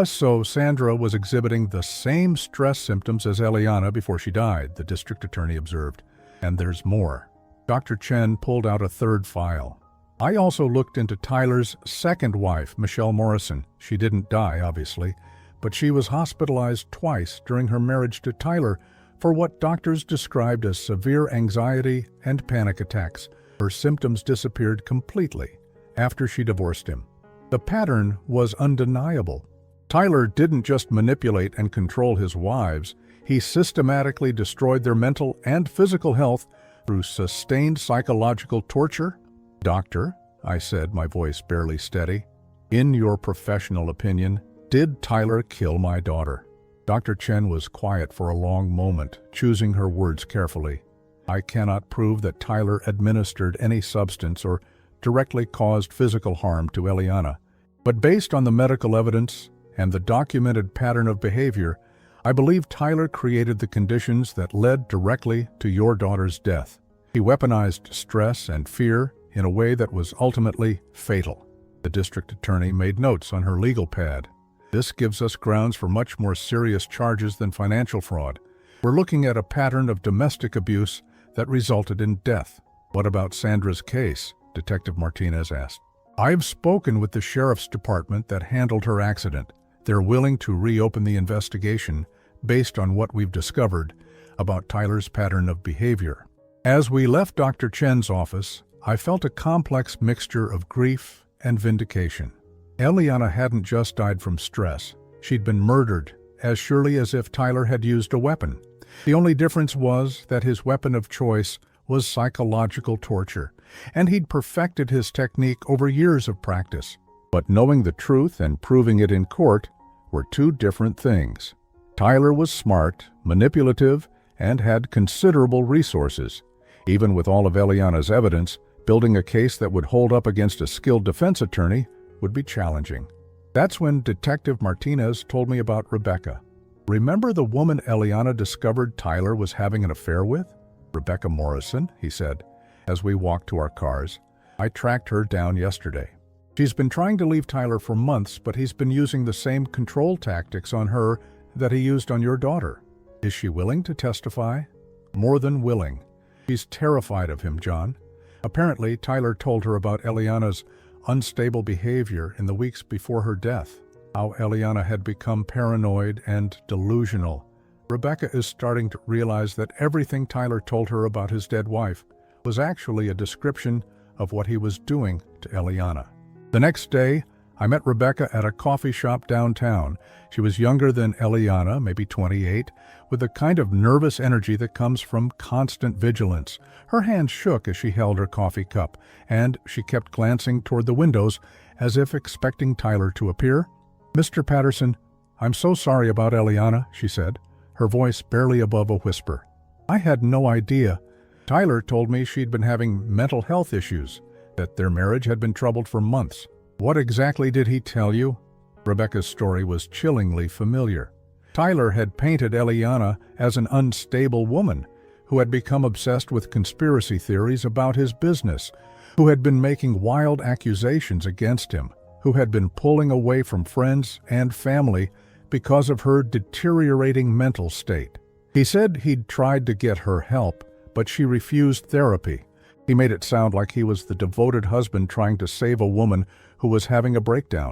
So Sandra was exhibiting the same stress symptoms as Eliana before she died, the district attorney observed. And there's more. Dr. Chen pulled out a 3rd file. I also looked into Tyler's 2nd wife, Michelle Morrison. She didn't die, obviously, but she was hospitalized twice during her marriage to Tyler for what doctors described as severe anxiety and panic attacks. Her symptoms disappeared completely after she divorced him. The pattern was undeniable. Tyler didn't just manipulate and control his wives, he systematically destroyed their mental and physical health through sustained psychological torture. Doctor, I said, my voice barely steady, in your professional opinion, did Tyler kill my daughter? Dr. Chen was quiet for a long moment, choosing her words carefully. I cannot prove that Tyler administered any substance or directly caused physical harm to Eliana, but based on the medical evidence and the documented pattern of behavior, I believe Tyler created the conditions that led directly to your daughter's death. He weaponized stress and fear in a way that was ultimately fatal. The district attorney made notes on her legal pad. This gives us grounds for much more serious charges than financial fraud. We're looking at a pattern of domestic abuse that resulted in death. What about Sandra's case? Detective Martinez asked. I've spoken with the sheriff's department that handled her accident. They're willing to reopen the investigation based on what we've discovered about Tyler's pattern of behavior. As we left Dr. Chen's office, I felt a complex mixture of grief and vindication. Eliana hadn't just died from stress. She'd been murdered, as surely as if Tyler had used a weapon. The only difference was that his weapon of choice was psychological torture, and he'd perfected his technique over years of practice. But knowing the truth and proving it in court were 2 different things. Tyler was smart, manipulative, and had considerable resources. Even with all of Eliana's evidence, building a case that would hold up against a skilled defense attorney would be challenging. That's when Detective Martinez told me about Rebecca. Remember the woman Eliana discovered Tyler was having an affair with? Rebecca Morrison, he said, as we walked to our cars. I tracked her down yesterday. She's been trying to leave Tyler for months, but he's been using the same control tactics on her that he used on your daughter. Is she willing to testify? More than willing. She's terrified of him, John. Apparently, Tyler told her about Eliana's unstable behavior in the weeks before her death, how Eliana had become paranoid and delusional. Rebecca is starting to realize that everything Tyler told her about his dead wife was actually a description of what he was doing to Eliana. The next day, I met Rebecca at a coffee shop downtown. She was younger than Eliana, maybe 28, with the kind of nervous energy that comes from constant vigilance. Her hand shook as she held her coffee cup, and she kept glancing toward the windows as if expecting Tyler to appear. Mr. Patterson, I'm so sorry about Eliana, she said, her voice barely above a whisper. I had no idea. Tyler told me she'd been having mental health issues, that their marriage had been troubled for months. What exactly did he tell you? Rebecca's story was chillingly familiar. Tyler had painted Eliana as an unstable woman who had become obsessed with conspiracy theories about his business, who had been making wild accusations against him, who had been pulling away from friends and family because of her deteriorating mental state. He said he'd tried to get her help, but she refused therapy. He made it sound like he was the devoted husband trying to save a woman who was having a breakdown.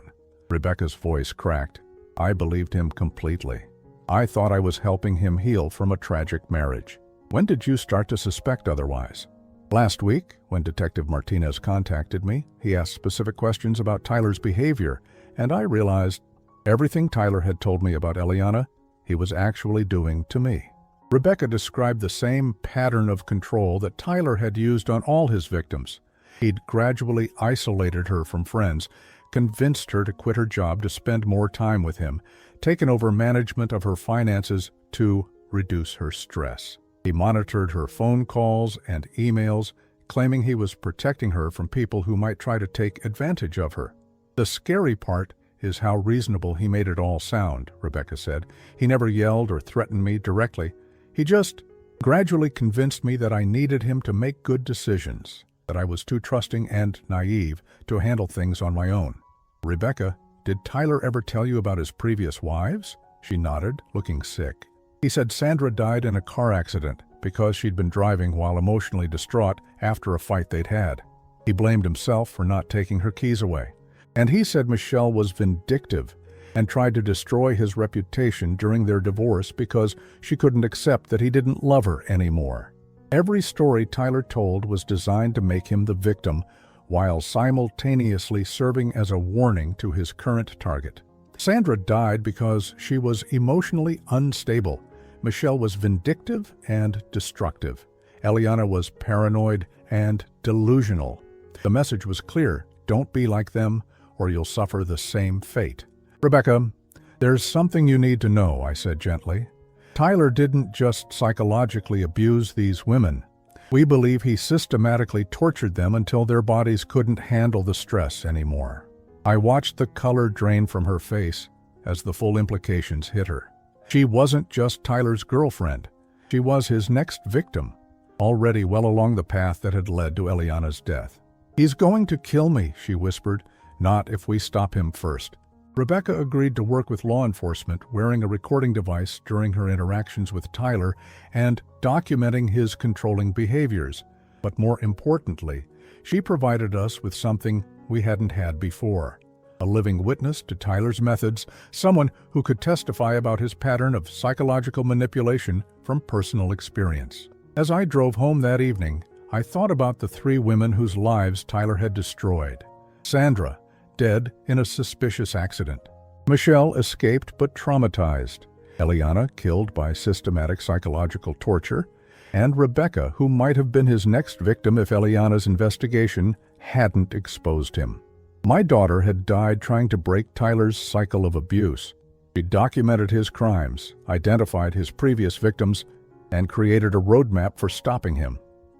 Rebecca's voice cracked. I believed him completely. I thought I was helping him heal from a tragic marriage. When did you start to suspect otherwise? Last week, when Detective Martinez contacted me, he asked specific questions about Tyler's behavior, and I realized everything Tyler had told me about Eliana, he was actually doing to me. Rebecca described the same pattern of control that Tyler had used on all his victims. He'd gradually isolated her from friends, convinced her to quit her job to spend more time with him, taken over management of her finances to reduce her stress. He monitored her phone calls and emails, claiming he was protecting her from people who might try to take advantage of her. The scary part is how reasonable he made it all sound, Rebecca said. He never yelled or threatened me directly. He just gradually convinced me that I needed him to make good decisions, that I was too trusting and naive to handle things on my own. Rebecca, did Tyler ever tell you about his previous wives? She nodded, looking sick. He said Sandra died in a car accident because she'd been driving while emotionally distraught after a fight they'd had. He blamed himself for not taking her keys away. And he said Michelle was vindictive and tried to destroy his reputation during their divorce because she couldn't accept that he didn't love her anymore. Every story Tyler told was designed to make him the victim, while simultaneously serving as a warning to his current target. Sandra died because she was emotionally unstable. Michelle was vindictive and destructive. Eliana was paranoid and delusional. The message was clear: don't be like them, or you'll suffer the same fate. Rebecca, there's something you need to know, I said gently. Tyler didn't just psychologically abuse these women. We believe he systematically tortured them until their bodies couldn't handle the stress anymore. I watched the color drain from her face as the full implications hit her. She wasn't just Tyler's girlfriend. She was his next victim, already well along the path that had led to Eliana's death. He's going to kill me, she whispered, not if we stop him first. Rebecca agreed to work with law enforcement, wearing a recording device during her interactions with Tyler and documenting his controlling behaviors. But more importantly, she provided us with something we hadn't had before: a living witness to Tyler's methods, someone who could testify about his pattern of psychological manipulation from personal experience. As I drove home that evening, I thought about the three women whose lives Tyler had destroyed. Sandra, dead in a suspicious accident. Michelle escaped but traumatized. Eliana, killed by systematic psychological torture. And Rebecca, who might have been his next victim if Eliana's investigation hadn't exposed him. My daughter had died trying to break Tyler's cycle of abuse. She documented his crimes, identified his previous victims, and created a roadmap for stopping him.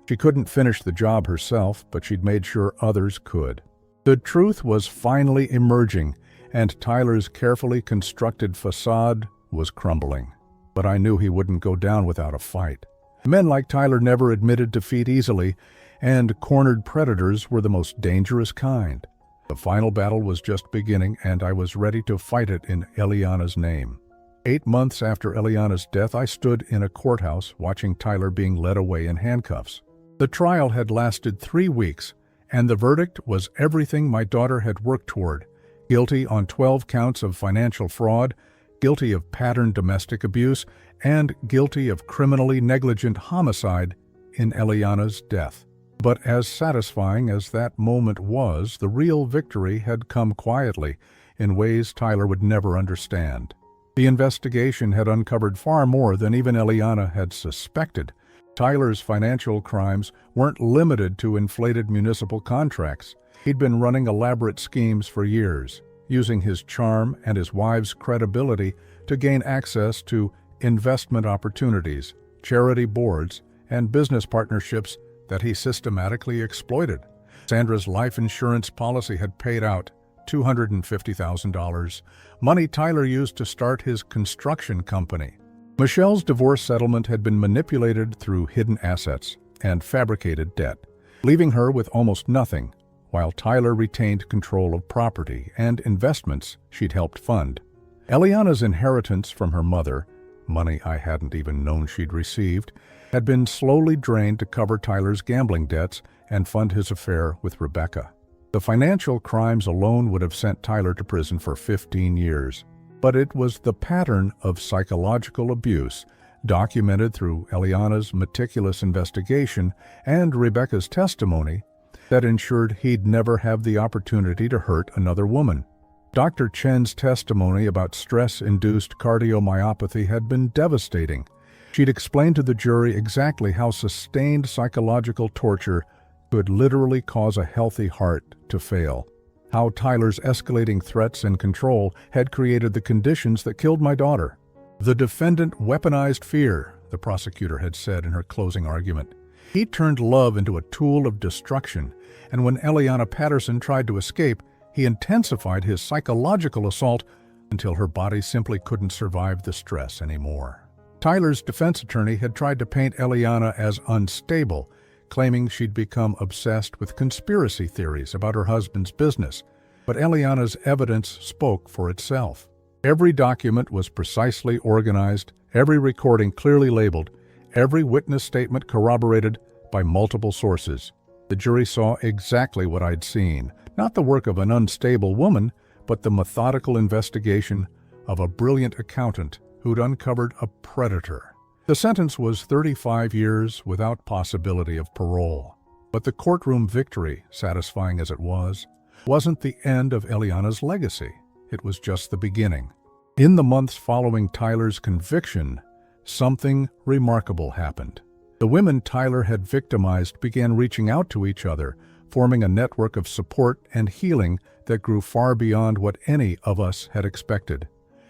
She couldn't finish the job herself, but she'd made sure others could. The truth was finally emerging, and Tyler's carefully constructed facade was crumbling. But I knew he wouldn't go down without a fight. Men like Tyler never admitted defeat easily, and cornered predators were the most dangerous kind. The final battle was just beginning, and I was ready to fight it in Eliana's name. 8 months after Eliana's death, I stood in a courthouse watching Tyler being led away in handcuffs. The trial had lasted 3 weeks, and the verdict was everything my daughter had worked toward: guilty on 12 counts of financial fraud, guilty of pattern domestic abuse, and guilty of criminally negligent homicide in Eliana's death. But as satisfying as that moment was, the real victory had come quietly, in ways Tyler would never understand. The investigation had uncovered far more than even Eliana had suspected. Tyler's financial crimes weren't limited to inflated municipal contracts. He'd been running elaborate schemes for years, using his charm and his wife's credibility to gain access to investment opportunities, charity boards, and business partnerships that he systematically exploited. Sandra's life insurance policy had paid out $250,000, money Tyler used to start his construction company. Michelle's divorce settlement had been manipulated through hidden assets and fabricated debt, leaving her with almost nothing, while Tyler retained control of property and investments she'd helped fund. Eliana's inheritance from her mother, money I hadn't even known she'd received, had been slowly drained to cover Tyler's gambling debts and fund his affair with Rebecca. The financial crimes alone would have sent Tyler to prison for 15 years. But it was the pattern of psychological abuse, documented through Eliana's meticulous investigation and Rebecca's testimony, that ensured he'd never have the opportunity to hurt another woman. Dr. Chen's testimony about stress-induced cardiomyopathy had been devastating. She'd explained to the jury exactly how sustained psychological torture could literally cause a healthy heart to fail. how Tyler's escalating threats and control had created the conditions that killed my daughter. The defendant weaponized fear, the prosecutor had said in her closing argument. He turned love into a tool of destruction, and when Eliana Patterson tried to escape, he intensified his psychological assault until her body simply couldn't survive the stress anymore. Tyler's defense attorney had tried to paint Eliana as unstable, claiming she'd become obsessed with conspiracy theories about her husband's business, but Eliana's evidence spoke for itself. Every document was precisely organized, every recording clearly labeled, every witness statement corroborated by multiple sources. The jury saw exactly what I'd seen, not the work of an unstable woman, but the methodical investigation of a brilliant accountant who'd uncovered a predator. The sentence was 35 years without possibility of parole. But the courtroom victory, satisfying as it was, wasn't the end of Eliana's legacy. It was just the beginning. In the months following Tyler's conviction, something remarkable happened. The women Tyler had victimized began reaching out to each other, forming a network of support and healing that grew far beyond what any of us had expected.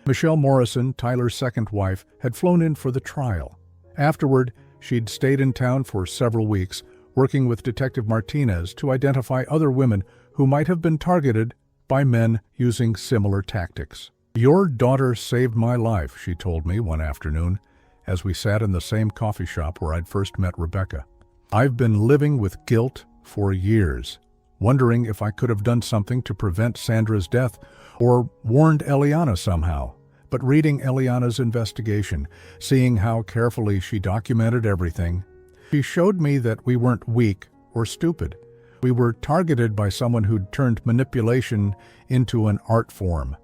Michelle Morrison, Tyler's second wife, had flown in for the trial. Afterward, she'd stayed in town for several weeks, working with Detective Martinez to identify other women who might have been targeted by men using similar tactics. "Your daughter saved my life," she told me one afternoon, as we sat in the same coffee shop where I'd first met Rebecca. "I've been living with guilt for years, wondering if I could have done something to prevent Sandra's death or warned Eliana somehow. But reading Eliana's investigation, seeing how carefully she documented everything, she showed me that we weren't weak or stupid. We were targeted by someone who'd turned manipulation into an art form."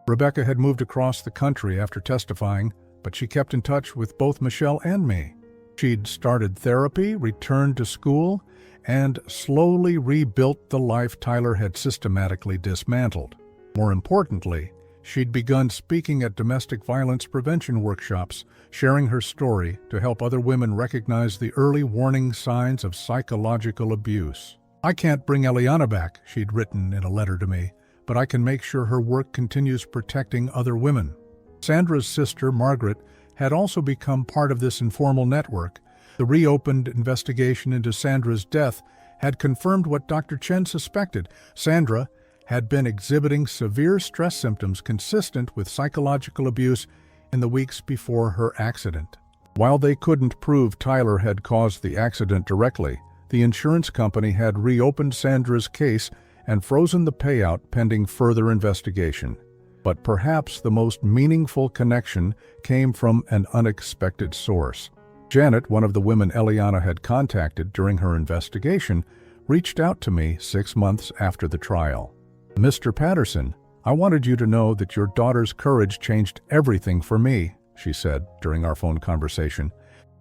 Rebecca had moved across the country after testifying, but she kept in touch with both Michelle and me. She'd started therapy, returned to school, and slowly rebuilt the life Tyler had systematically dismantled. More importantly, she'd begun speaking at domestic violence prevention workshops, sharing her story to help other women recognize the early warning signs of psychological abuse. "I can't bring Eliana back," she'd written in a letter to me, "but I can make sure her work continues protecting other women." Sandra's sister, Margaret, had also become part of this informal network. The reopened investigation into Sandra's death had confirmed what Dr. Chen suspected. Sandra had been exhibiting severe stress symptoms consistent with psychological abuse in the weeks before her accident. While they couldn't prove Tyler had caused the accident directly, the insurance company had reopened Sandra's case and frozen the payout pending further investigation. But perhaps the most meaningful connection came from an unexpected source. Janet, one of the women Eliana had contacted during her investigation, reached out to me 6 months after the trial. "Mr. Patterson, I wanted you to know that your daughter's courage changed everything for me," she said during our phone conversation.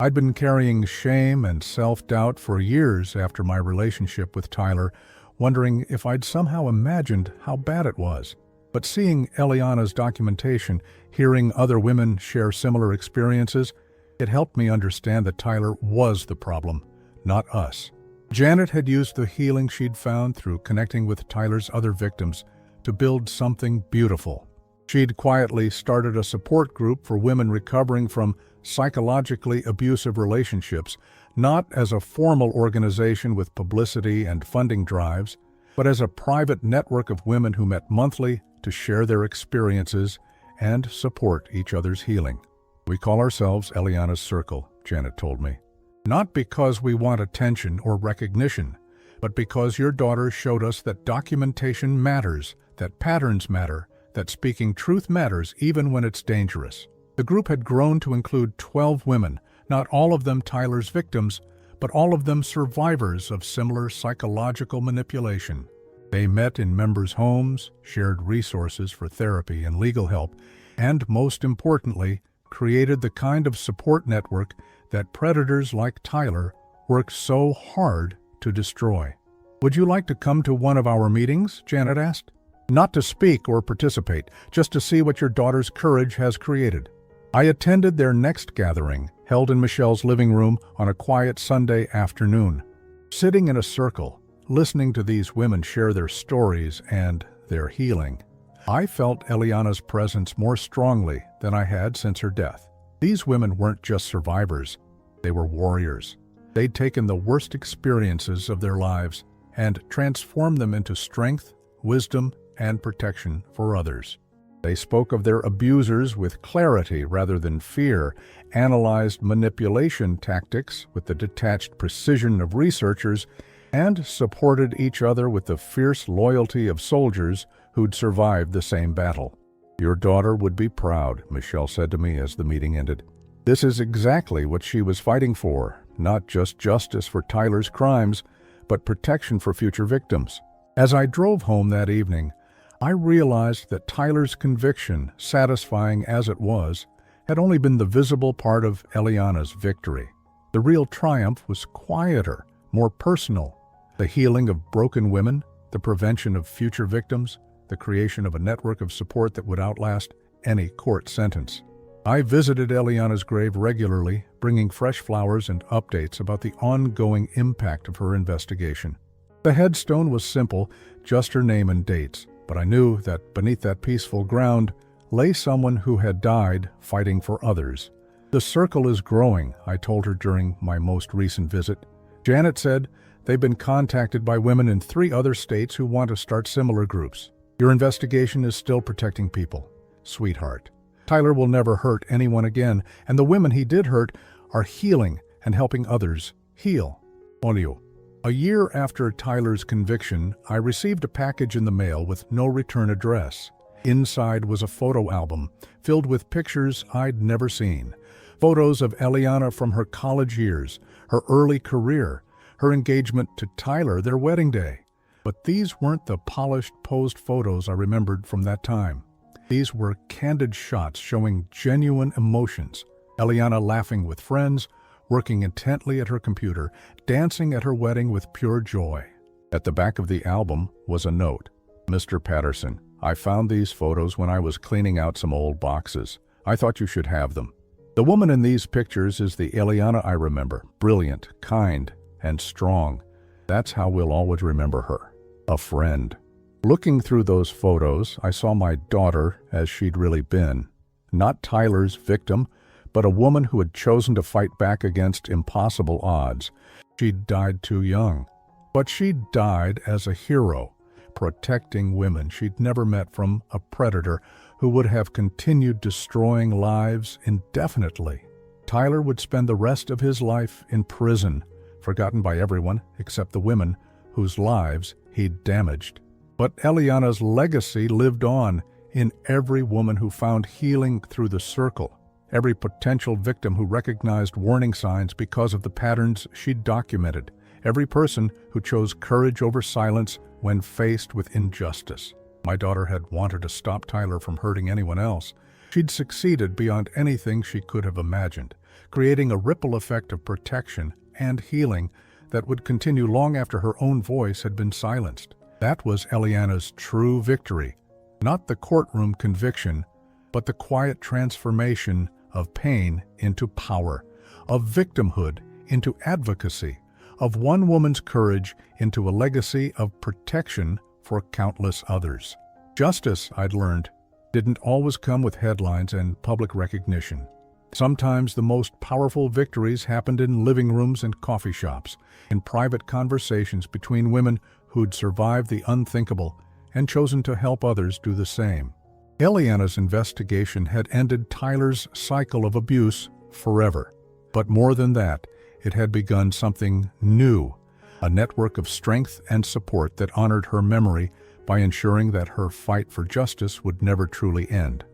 "I'd been carrying shame and self-doubt for years after my relationship with Tyler, wondering if I'd somehow imagined how bad it was. But seeing Eliana's documentation, hearing other women share similar experiences, it helped me understand that Tyler was the problem, not us." Janet had used the healing she'd found through connecting with Tyler's other victims to build something beautiful. She'd quietly started a support group for women recovering from psychologically abusive relationships, not as a formal organization with publicity and funding drives, but as a private network of women who met monthly to share their experiences and support each other's healing. "We call ourselves Eliana's Circle," Janet told me. "Not because we want attention or recognition, but because your daughter showed us that documentation matters, that patterns matter, that speaking truth matters even when it's dangerous." The group had grown to include 12 women, not all of them Tyler's victims, but all of them survivors of similar psychological manipulation. They met in members' homes, shared resources for therapy and legal help, and most importantly, created the kind of support network that predators like Tyler worked so hard to destroy. "Would you like to come to one of our meetings?" Janet asked. "Not to speak or participate, just to see what your daughter's courage has created." I attended their next gathering, held in Michelle's living room on a quiet Sunday afternoon. Sitting in a circle, listening to these women share their stories and their healing. I felt Eliana's presence more strongly than I had since her death. These women weren't just survivors, they were warriors. They'd taken the worst experiences of their lives and transformed them into strength, wisdom, and protection for others. They spoke of their abusers with clarity rather than fear, analyzed manipulation tactics with the detached precision of researchers, and supported each other with the fierce loyalty of soldiers who'd survived the same battle. "Your daughter would be proud," Michelle said to me as the meeting ended. This is exactly what she was fighting for, not just justice for Tyler's crimes, but protection for future victims. As I drove home that evening, I realized that Tyler's conviction, satisfying as it was, had only been the visible part of Eliana's victory. The real triumph was quieter, more personal. The healing of broken women, the prevention of future victims, the creation of a network of support that would outlast any court sentence. I visited Eliana's grave regularly, bringing fresh flowers and updates about the ongoing impact of her investigation. The headstone was simple, just her name and dates, but I knew that beneath that peaceful ground lay someone who had died fighting for others. "The circle is growing," I told her during my most recent visit. Janet said, "They've been contacted by women in 3 other states who want to start similar groups. Your investigation is still protecting people. Sweetheart. Tyler will never hurt anyone again, and the women he did hurt are healing and helping others heal." Olio. A year after Tyler's conviction, I received a package in the mail with no return address. Inside was a photo album filled with pictures I'd never seen. Photos of Eliana from her college years, her early career, her engagement to Tyler, their wedding day. But these weren't the polished, posed photos I remembered from that time. These were candid shots showing genuine emotions. Eliana laughing with friends, working intently at her computer, dancing at her wedding with pure joy. At the back of the album was a note. "Mr. Patterson, I found these photos when I was cleaning out some old boxes. I thought you should have them. The woman in these pictures is the Eliana I remember, brilliant, kind, and strong. That's how we'll always remember her. A friend." Looking through those photos, I saw my daughter as she'd really been. Not Tyler's victim, but a woman who had chosen to fight back against impossible odds. She'd died too young. But she died as a hero, protecting women she'd never met from a predator who would have continued destroying lives indefinitely. Tyler would spend the rest of his life in prison, forgotten by everyone except the women whose lives he'd damaged. But Eliana's legacy lived on in every woman who found healing through the circle, every potential victim who recognized warning signs because of the patterns she'd documented, every person who chose courage over silence when faced with injustice. My daughter had wanted to stop Tyler from hurting anyone else. She'd succeeded beyond anything she could have imagined, creating a ripple effect of protection and healing that would continue long after her own voice had been silenced. That was Eliana's true victory, not the courtroom conviction, but the quiet transformation of pain into power, of victimhood into advocacy, of one woman's courage into a legacy of protection for countless others. Justice, I'd learned, didn't always come with headlines and public recognition. Sometimes the most powerful victories happened in living rooms and coffee shops, in private conversations between women who'd survived the unthinkable and chosen to help others do the same. Eliana's investigation had ended Tyler's cycle of abuse forever. But more than that, it had begun something new, a network of strength and support that honored her memory by ensuring that her fight for justice would never truly end.